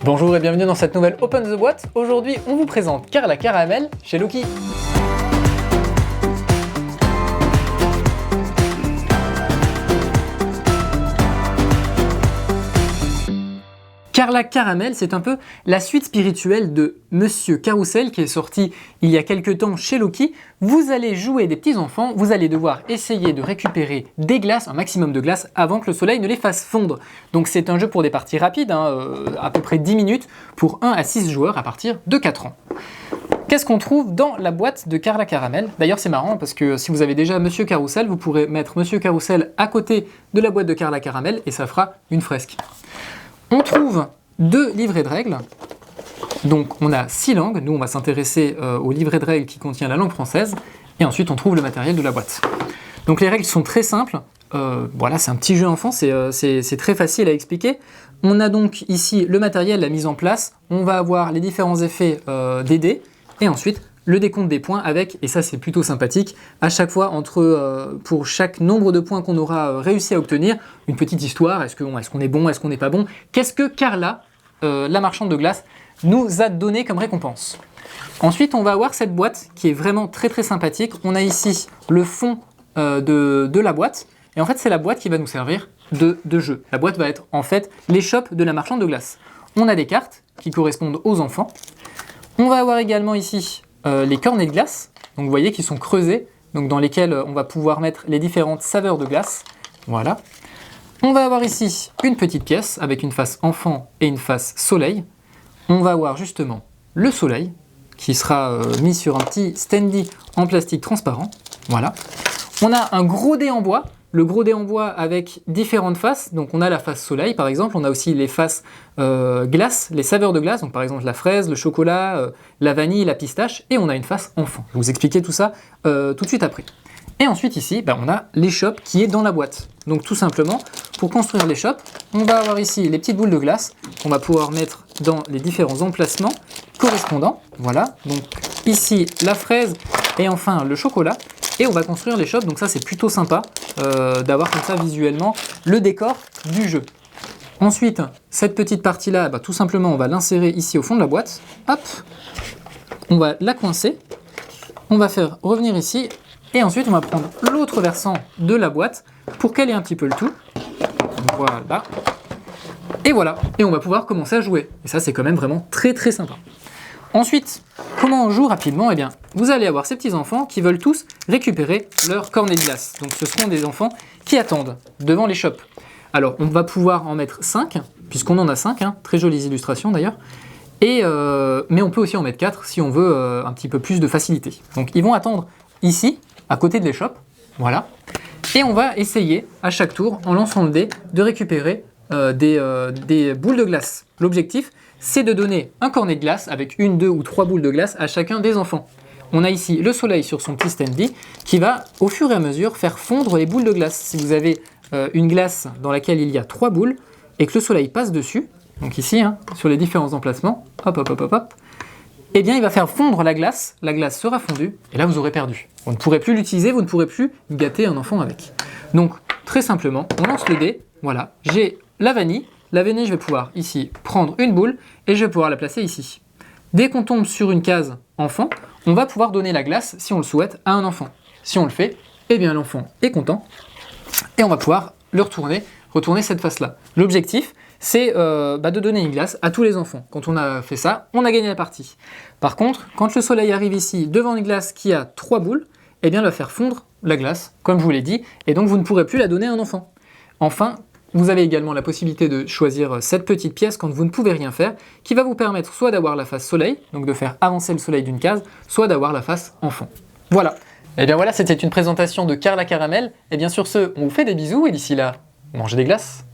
Bonjour et bienvenue dans cette nouvelle Open the Boîte. Aujourd'hui, on vous présente Carla Caramel chez Loki. Carla Caramel, c'est un peu la suite spirituelle de Monsieur Carrousel qui est sorti il y a quelques temps chez Loki. Vous allez jouer des petits enfants, vous allez devoir essayer de récupérer des glaces, un maximum de glaces, avant que le soleil ne les fasse fondre. Donc c'est un jeu pour des parties rapides, à peu près 10 minutes, pour 1 à 6 joueurs à partir de 4 ans. Qu'est-ce qu'on trouve dans la boîte de Carla Caramel? D'ailleurs c'est marrant parce que si vous avez déjà Monsieur Carrousel, vous pourrez mettre Monsieur Carrousel à côté de la boîte de Carla Caramel et ça fera une fresque. On trouve 2 livrets de règles, donc on a 6 langues, nous on va s'intéresser au livret de règles qui contient la langue française, et ensuite on trouve le matériel de la boîte. Donc les règles sont très simples, voilà c'est un petit jeu enfant, c'est très facile à expliquer. On a donc ici le matériel, la mise en place, on va avoir les différents effets des dés, et ensuite le décompte des points avec, et ça c'est plutôt sympathique, à chaque fois pour chaque nombre de points qu'on aura réussi à obtenir, une petite histoire, est-ce qu'on est bon, est-ce qu'on n'est pas bon, qu'est-ce que Carla, la marchande de glace, nous a donné comme récompense. Ensuite on va avoir cette boîte qui est vraiment très très sympathique, on a ici le fond de la boîte, et en fait c'est la boîte qui va nous servir de jeu. La boîte va être en fait l'échoppe de la marchande de glace. On a des cartes qui correspondent aux enfants, on va avoir également ici les cornets de glace, donc vous voyez qu'ils sont creusés, donc dans lesquels on va pouvoir mettre les différentes saveurs de glace. Voilà. On va avoir ici une petite pièce avec une face enfant et une face soleil. On va avoir justement le soleil qui sera mis sur un petit standy en plastique transparent. Voilà. On a un gros dé en bois. Le gros dé en bois avec différentes faces, donc on a la face soleil par exemple, on a aussi les faces glace, les saveurs de glace, donc par exemple la fraise, le chocolat, la vanille, la pistache, et on a une face enfant. Je vais vous expliquer tout ça tout de suite après. Et ensuite ici, on a l'échoppe qui est dans la boîte. Donc tout simplement, pour construire l'échoppe, on va avoir ici les petites boules de glace qu'on va pouvoir mettre dans les différents emplacements correspondants. Voilà, donc ici la fraise et enfin le chocolat. Et on va construire l'échoppe, donc ça c'est plutôt sympa d'avoir comme ça visuellement le décor du jeu. Ensuite, cette petite partie-là, tout simplement on va l'insérer ici au fond de la boîte. Hop, on va la coincer, on va faire revenir ici, et ensuite on va prendre l'autre versant de la boîte pour caler un petit peu le tout. Voilà. Et voilà, et on va pouvoir commencer à jouer. Et ça c'est quand même vraiment très très sympa. Ensuite, comment on joue rapidement? Eh bien, vous allez avoir ces petits enfants qui veulent tous récupérer leur cornet de glace. Donc ce seront des enfants qui attendent devant l'échoppe. Alors, on va pouvoir en mettre 5, puisqu'on en a 5, très jolies illustrations d'ailleurs. Mais on peut aussi en mettre 4 si on veut un petit peu plus de facilité. Donc ils vont attendre ici, à côté de l'échoppe, voilà. Et on va essayer, à chaque tour, en lançant le dé, de récupérer des boules de glace. L'objectif, c'est de donner un cornet de glace avec 1, 2 ou 3 boules de glace à chacun des enfants. On a ici le soleil sur son petit standy qui va au fur et à mesure faire fondre les boules de glace. Si vous avez une glace dans laquelle il y a 3 boules et que le soleil passe dessus, donc ici sur les différents emplacements, hop hop hop hop hop, eh bien il va faire fondre la glace sera fondue et là vous aurez perdu. Vous ne pourrez plus l'utiliser, vous ne pourrez plus gâter un enfant avec. Donc très simplement, on lance le dé, voilà, j'ai la vanille. La vanille, je vais pouvoir ici prendre une boule et je vais pouvoir la placer ici. Dès qu'on tombe sur une case enfant, on va pouvoir donner la glace, si on le souhaite, à un enfant. Si on le fait, eh bien l'enfant est content et on va pouvoir le retourner cette face-là. L'objectif, c'est de donner une glace à tous les enfants. Quand on a fait ça, on a gagné la partie. Par contre, quand le soleil arrive ici devant une glace qui a 3 boules, eh bien il va faire fondre la glace, comme je vous l'ai dit, et donc vous ne pourrez plus la donner à un enfant. Enfin, vous avez également la possibilité de choisir cette petite pièce quand vous ne pouvez rien faire, qui va vous permettre soit d'avoir la face soleil, donc de faire avancer le soleil d'une case, soit d'avoir la face enfant. Voilà. Et bien voilà, c'était une présentation de Carla Caramel. Et bien sur ce, on vous fait des bisous et d'ici là, mangez des glaces.